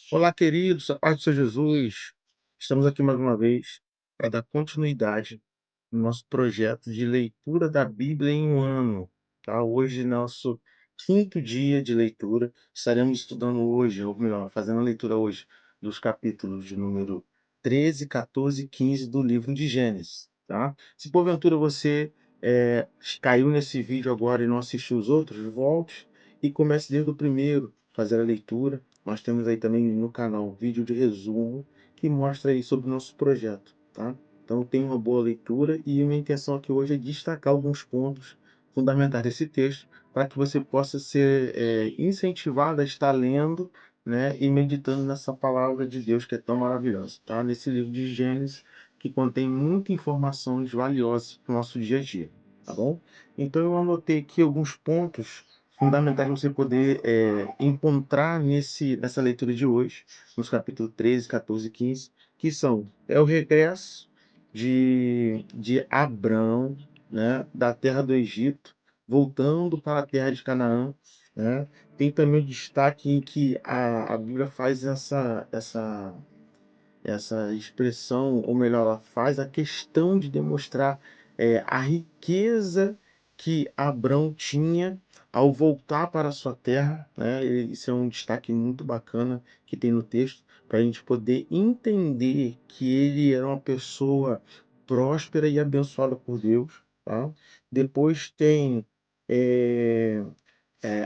Olá, queridos, a paz do Senhor Jesus. Estamos aqui mais uma vez para dar continuidade no nosso projeto de leitura da Bíblia em um ano. Tá? Hoje, nosso quinto dia de leitura. Estaremos estudando hoje, ou melhor, fazendo a leitura hoje dos capítulos de número 13, 14 e 15 do livro de Gênesis. Tá? Se porventura você caiu nesse vídeo agora e não assistiu os outros, volte e comece desde o primeiro, fazer a leitura. Nós temos aí também no canal um vídeo de resumo que mostra aí sobre o nosso projeto, tá? Então tenha uma boa leitura e minha intenção aqui hoje é destacar alguns pontos fundamentais desse texto para que você possa ser incentivado a estar lendo, né, e meditando nessa palavra de Deus que é tão maravilhosa, tá? Nesse livro de Gênesis que contém muitas informações valiosas para o nosso dia a dia, tá bom? Então eu anotei aqui alguns pontos fundamentais para você poder encontrar nessa leitura de hoje, nos capítulos 13, 14 e 15, que são o regresso de Abrão, né, da terra do Egito, voltando para a terra de Canaã. Né? Tem também o destaque em que a Bíblia faz essa expressão, ou melhor, ela faz a questão de demonstrar a riqueza que Abrão tinha ao voltar para a sua terra, né? Isso é um destaque muito bacana que tem no texto, para a gente poder entender que ele era uma pessoa próspera e abençoada por Deus. Tá? Depois tem é,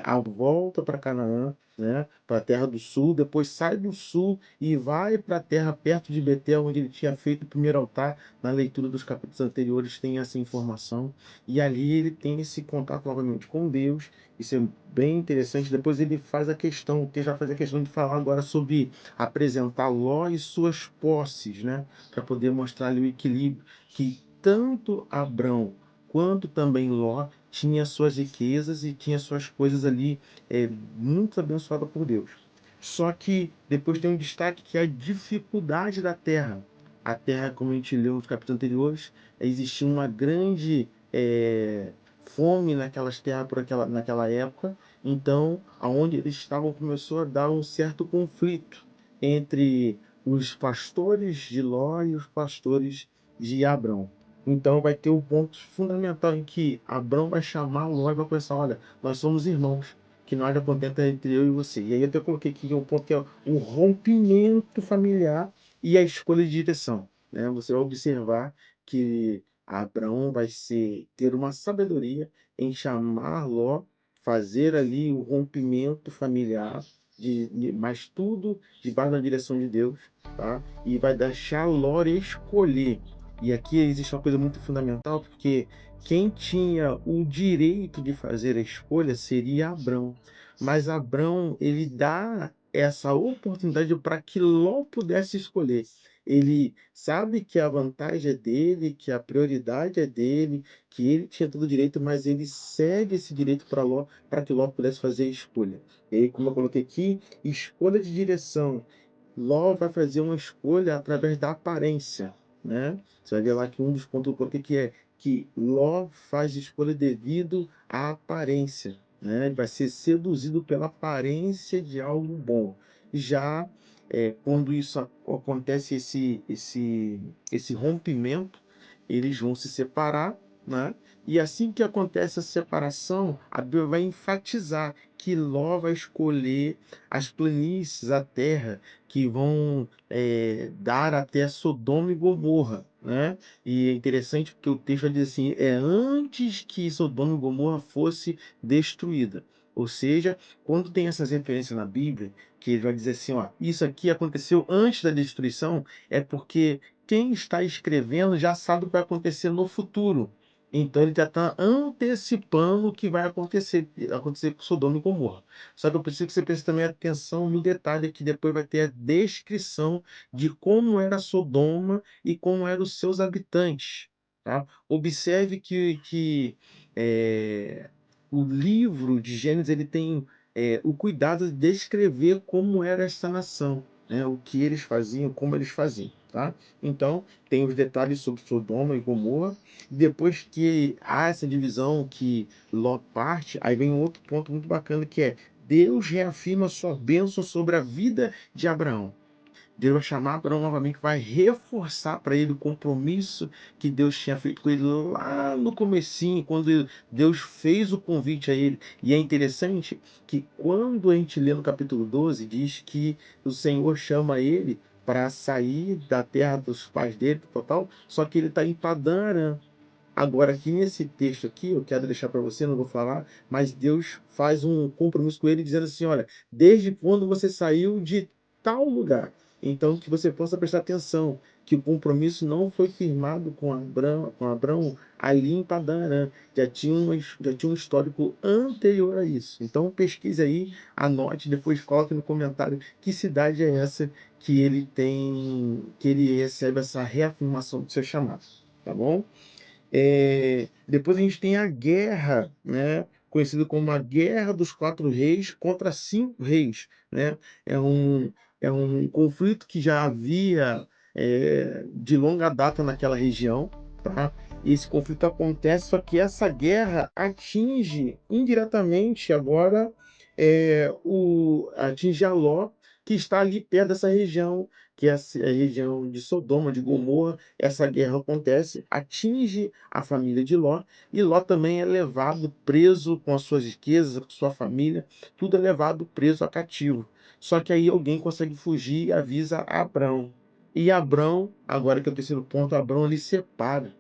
a volta para Canaã, né, para a terra do sul, depois sai do sul e vai para a terra perto de Betel, onde ele tinha feito o primeiro altar. Na leitura dos capítulos anteriores tem essa informação, e ali ele tem esse contato novamente com Deus. Isso é bem interessante. Depois ele faz a questão, que já faz a questão de falar agora sobre apresentar Ló e suas posses, né, para poder mostrar ali o equilíbrio que tanto Abrão quanto também Ló tinha suas riquezas e tinha suas coisas ali muito abençoada por Deus. Só que depois tem um destaque que é a dificuldade da terra. A terra, como a gente leu nos capítulos anteriores, existia uma grande fome naquelas terras naquela época. Então, aonde eles estavam começou a dar um certo conflito entre os pastores de Ló e os pastores de Abrão. Então vai ter um ponto fundamental em que Abrão vai chamar Ló e vai pensar, olha, nós somos irmãos, que não haja contenta entre eu e você. E aí eu até coloquei aqui um ponto que é o rompimento familiar e a escolha de direção. Né? Você vai observar que Abraão vai ter uma sabedoria em chamar Ló, fazer ali o rompimento familiar, mas tudo debaixo da direção de Deus, tá? E vai deixar Ló escolher. E aqui existe uma coisa muito fundamental, porque quem tinha o direito de fazer a escolha seria Abrão. Mas Abrão, ele dá essa oportunidade para que Ló pudesse escolher. Ele sabe que a vantagem é dele, que a prioridade é dele, que ele tinha todo o direito, mas ele cede esse direito para que Ló pudesse fazer a escolha. E aí, como eu coloquei aqui, escolha de direção. Ló vai fazer uma escolha através da aparência, né? Você vai ver lá que um dos pontos que eu coloquei que é que Ló faz escolha devido à aparência, né? Ele vai ser seduzido pela aparência de algo bom. Já quando acontece esse rompimento, eles vão se separar, né? E assim que acontece a separação, a Bíblia vai enfatizar que Ló vai escolher as planícies, a terra, que vão dar até Sodoma e Gomorra, né? E é interessante porque o texto vai dizer assim, antes que Sodoma e Gomorra fosse destruída. Ou seja, quando tem essas referências na Bíblia, que ele vai dizer assim, ó, isso aqui aconteceu antes da destruição, é porque quem está escrevendo já sabe o que vai acontecer no futuro. Então ele já está antecipando o que vai acontecer com Sodoma e Gomorra. Só que eu preciso que você preste também atenção no detalhe que depois vai ter a descrição de como era Sodoma e como eram os seus habitantes. Tá? Observe que o livro de Gênesis ele tem o cuidado de descrever como era essa nação, né? O que eles faziam, como eles faziam. Tá? Então, tem os detalhes sobre Sodoma e Gomorra. Depois que há essa divisão que Ló parte, aí vem um outro ponto muito bacana que é Deus reafirma sua bênção sobre a vida de Abraão. Deus vai chamar Abraão novamente, vai reforçar para ele o compromisso que Deus tinha feito com ele lá no comecinho, quando Deus fez o convite a ele. E é interessante que quando a gente lê no capítulo 12, diz que o Senhor chama ele para sair da terra dos pais dele, total, só que ele está em Padã Arã. Agora, aqui nesse texto aqui, eu quero deixar para você, não vou falar, mas Deus faz um compromisso com ele, dizendo assim: olha, desde quando você saiu de tal lugar. Então, que você possa prestar atenção, que o compromisso não foi firmado com Abraão ali em Padã Arã. Já tinha um histórico anterior a isso. Então, pesquise aí, anote, depois coloque no comentário que cidade é essa que ele tem, que ele recebe essa reafirmação do seu chamado. Tá bom? Depois a gente tem a guerra, né, conhecida como a Guerra dos Quatro Reis contra cinco reis, né? É um, é um conflito que já havia de longa data naquela região, tá? E esse conflito acontece, só que essa guerra atinge indiretamente agora atinge a Ló, que está ali perto dessa região, que é a região de Sodoma, de Gomorra. Essa guerra acontece, atinge a família de Ló, e Ló também é levado preso com as suas riquezas, com sua família, tudo é levado preso a cativo. Só que aí alguém consegue fugir e avisa Abrão. E Abrão, agora que é o terceiro ponto, Abrão ele separa.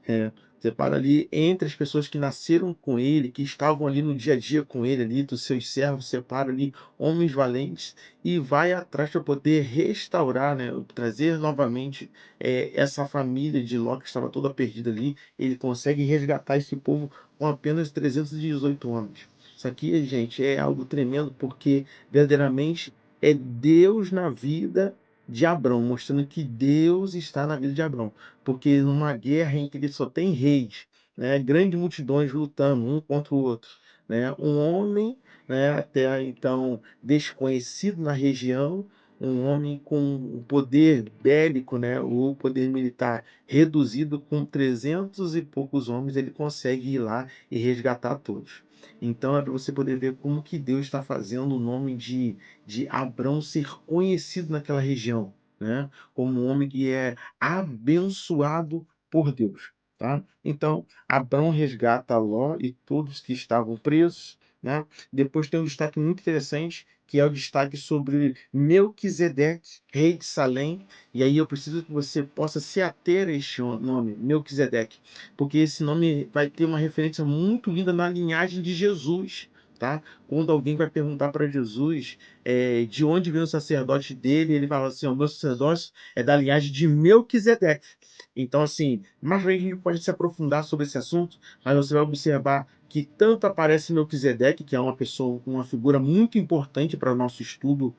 É, separa ali entre as pessoas que nasceram com ele, que estavam ali no dia a dia com ele, ali, dos seus servos, separa ali homens valentes e vai atrás para poder restaurar, né, trazer novamente essa família de Ló que estava toda perdida ali. Ele consegue resgatar esse povo com apenas 318 homens. Isso aqui, gente, é algo tremendo, porque verdadeiramente é Deus na vida de Abrão, mostrando que Deus está na vida de Abrão. Porque numa guerra em que ele só tem reis, né, grandes multidões lutando um contra o outro, né, um homem, né, até então desconhecido na região, um homem com um poder bélico, né, o poder militar reduzido, com 300 e poucos homens, ele consegue ir lá e resgatar todos. Então é para você poder ver como que Deus está fazendo o nome de Abrão ser conhecido naquela região, né, como um homem que é abençoado por Deus. Tá? Então, Abrão resgata Ló e todos que estavam presos, né? Depois tem um destaque muito interessante, que é o destaque sobre Melquisedeque, rei de Salém. E aí eu preciso que você possa se ater a este nome, Melquisedeque, porque esse nome vai ter uma referência muito linda na linhagem de Jesus. Tá? Quando alguém vai perguntar para Jesus de onde vem o sacerdote dele, ele fala assim: o meu sacerdócio é da linhagem de Melquisedeque. Então, assim, mais pra frente a gente pode se aprofundar sobre esse assunto, mas você vai observar que tanto aparece Melquisedeque, que é uma pessoa, uma figura muito importante para o nosso estudo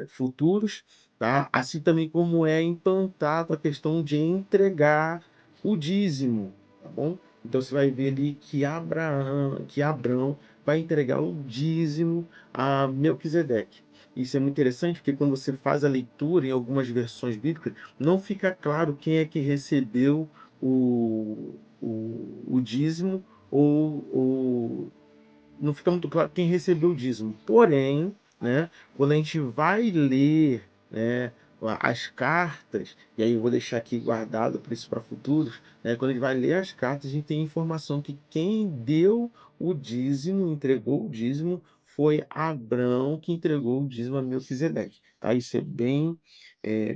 futuros, tá? Assim também como é implantado a questão de entregar o dízimo, tá bom? Então você vai ver ali que Abrão vai entregar o dízimo a Melquisedeque. Isso é muito interessante, porque quando você faz a leitura em algumas versões bíblicas, não fica claro quem é que recebeu o dízimo ou não fica muito claro quem recebeu o dízimo. Porém, né, quando a gente vai ler, né, as cartas, e aí eu vou deixar aqui guardado para isso para futuros, né, quando a gente vai ler as cartas, a gente tem informação que quem deu o dízimo, entregou o dízimo, foi Abrão que entregou o dízimo a Melquisedeque. Tá? Isso é bem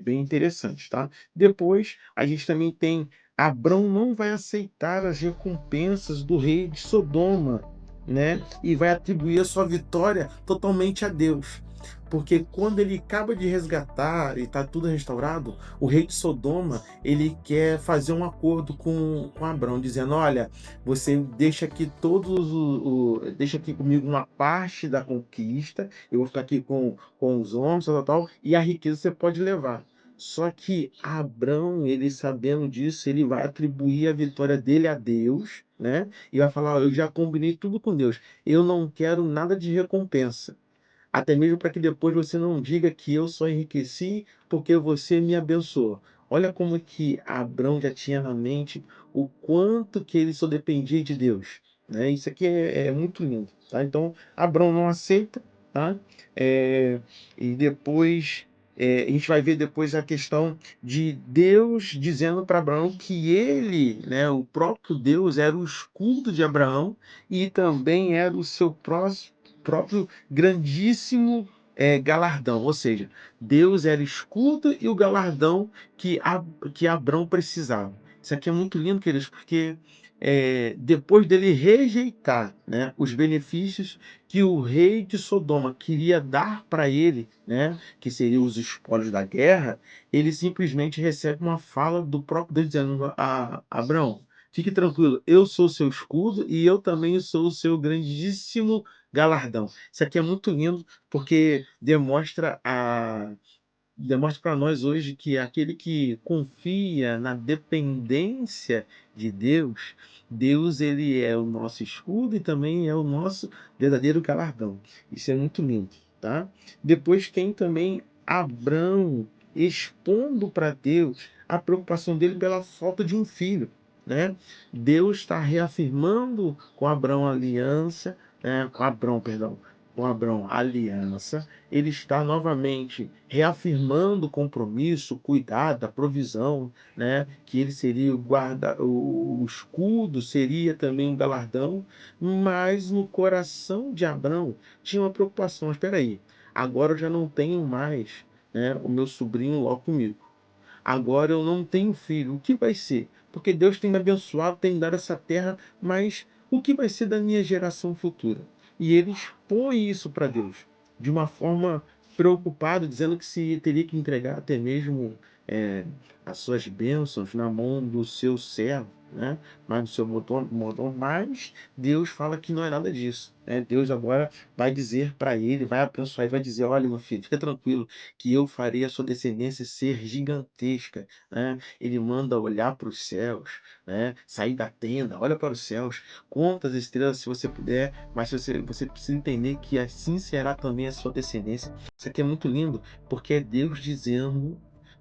interessante. Tá? Depois, a gente também tem Abrão não vai aceitar as recompensas do rei de Sodoma, né? E vai atribuir a sua vitória totalmente a Deus. Porque quando ele acaba de resgatar e está tudo restaurado, o rei de Sodoma, ele quer fazer um acordo com Abrão, dizendo: olha, você deixa aqui deixa aqui comigo uma parte da conquista, eu vou ficar aqui com os homens, tal, e a riqueza você pode levar. Só que Abrão, ele sabendo disso, ele vai atribuir a vitória dele a Deus, né? E vai falar: ó, eu já combinei tudo com Deus, eu não quero nada de recompensa. Até mesmo para que depois você não diga que eu só enriqueci porque você me abençoou. Olha como que Abrão já tinha na mente o quanto que ele só dependia de Deus. né? Isso aqui é muito lindo, tá? Então, Abraão não aceita, tá? É, e depois a gente vai ver depois a questão de Deus dizendo para Abraão que ele, né, o próprio Deus, era o escudo de Abraão e também era o seu próprio grandíssimo galardão. Ou seja, Deus era o escudo e o galardão que Abraão precisava. Isso aqui é muito lindo, queridos, porque depois dele rejeitar, né, os benefícios que o rei de Sodoma queria dar para ele, né, que seriam os espólios da guerra, ele simplesmente recebe uma fala do próprio Deus dizendo a Abraão: fique tranquilo, eu sou o seu escudo e eu também sou o seu grandíssimo galardão. Isso aqui é muito lindo porque demonstra para nós hoje que aquele que confia na dependência de Deus, Deus ele é o nosso escudo e também é o nosso verdadeiro galardão. Isso é muito lindo, tá? Depois tem também Abrão expondo para Deus a preocupação dele pela falta de um filho, né? Deus está reafirmando com Abrão a aliança, com Abrão, perdão, com Abrão a aliança. Ele está novamente reafirmando o compromisso, o cuidado, a provisão, né? Que ele seria o escudo, seria também um galardão, mas no coração de Abrão tinha uma preocupação. Espera aí, agora eu já não tenho mais, né, o meu sobrinho lá comigo. Agora eu não tenho filho. O que vai ser? Porque Deus tem me abençoado, tem me dado essa terra, mas o que vai ser da minha geração futura? E ele expõe isso para Deus, de uma forma preocupada, dizendo que se teria que entregar até mesmo é, as suas bênçãos na mão do seu servo, né? Mas do seu mordomo, mas Deus fala que não é nada disso, né? Deus agora vai dizer para ele, vai abençoar e vai dizer: olha, meu filho, fica tranquilo, que eu farei a sua descendência ser gigantesca, né? Ele manda olhar para os céus, né? Sair da tenda, olha para os céus, conta as estrelas se você puder, mas você precisa entender que assim será também a sua descendência. Isso aqui é muito lindo, porque é Deus dizendo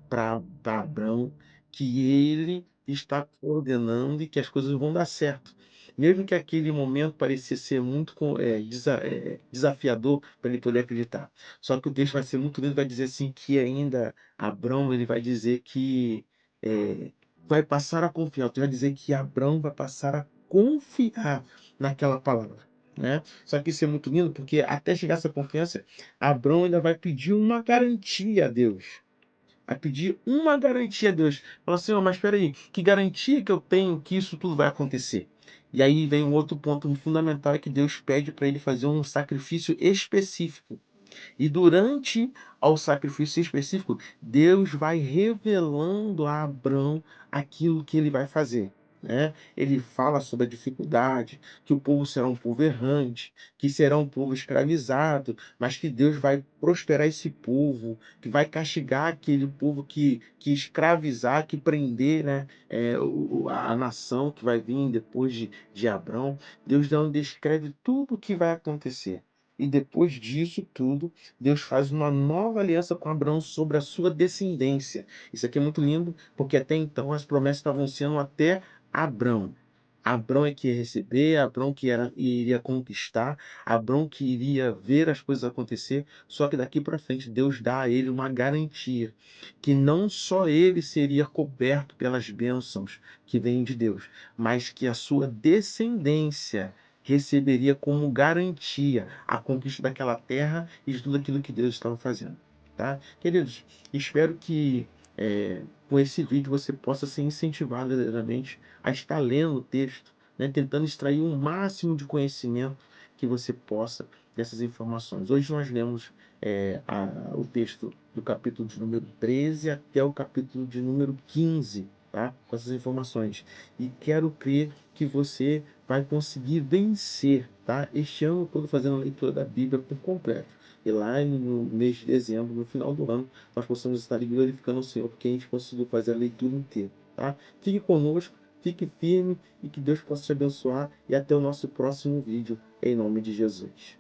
para Abraão que ele está coordenando e que as coisas vão dar certo. Mesmo que aquele momento parecia ser muito desafiador para ele poder acreditar. Só que o texto vai ser muito lindo, vai dizer assim que ainda Abrão ele vai dizer que é, vai passar a confiar. Então vai dizer que Abrão vai passar a confiar naquela palavra, né? Só que isso é muito lindo porque até chegar essa confiança, Abrão ainda vai pedir uma garantia a Deus. Vai pedir uma garantia a Deus. Fala assim, mas espera aí, que garantia que eu tenho que isso tudo vai acontecer? E aí vem um outro ponto fundamental, é que Deus pede para ele fazer um sacrifício específico. E durante ao sacrifício específico, Deus vai revelando a Abrão aquilo que ele vai fazer, né? Ele fala sobre a dificuldade, que o povo será um povo errante, que será um povo escravizado, mas que Deus vai prosperar esse povo, que vai castigar aquele povo que escravizar, que prender, né, a nação que vai vir depois de Abrão. Deus não descreve tudo o que vai acontecer. E depois disso tudo, Deus faz uma nova aliança com Abraão sobre a sua descendência. Isso aqui é muito lindo, porque até então as promessas estavam sendo até Abraão. Abraão é que ia receber, Abraão que iria conquistar, Abraão que iria ver as coisas acontecer. Só que daqui para frente Deus dá a ele uma garantia que não só ele seria coberto pelas bênçãos que vêm de Deus, mas que a sua descendência receberia como garantia a conquista daquela terra e de tudo aquilo que Deus estava fazendo, tá? Queridos, espero que com esse vídeo você possa ser incentivado verdadeiramente a estar lendo o texto, né? Tentando extrair o máximo de conhecimento que você possa dessas informações. Hoje nós lemos o texto do capítulo de número 13 até o capítulo de número 15, tá? Com essas informações. E quero crer que você vai conseguir vencer, tá? Este ano todo fazendo a leitura da Bíblia por completo. E lá no mês de dezembro, no final do ano, nós possamos estar glorificando o Senhor, porque a gente conseguiu fazer a leitura inteira, tá? Fique conosco, fique firme e que Deus possa te abençoar. E até o nosso próximo vídeo, em nome de Jesus.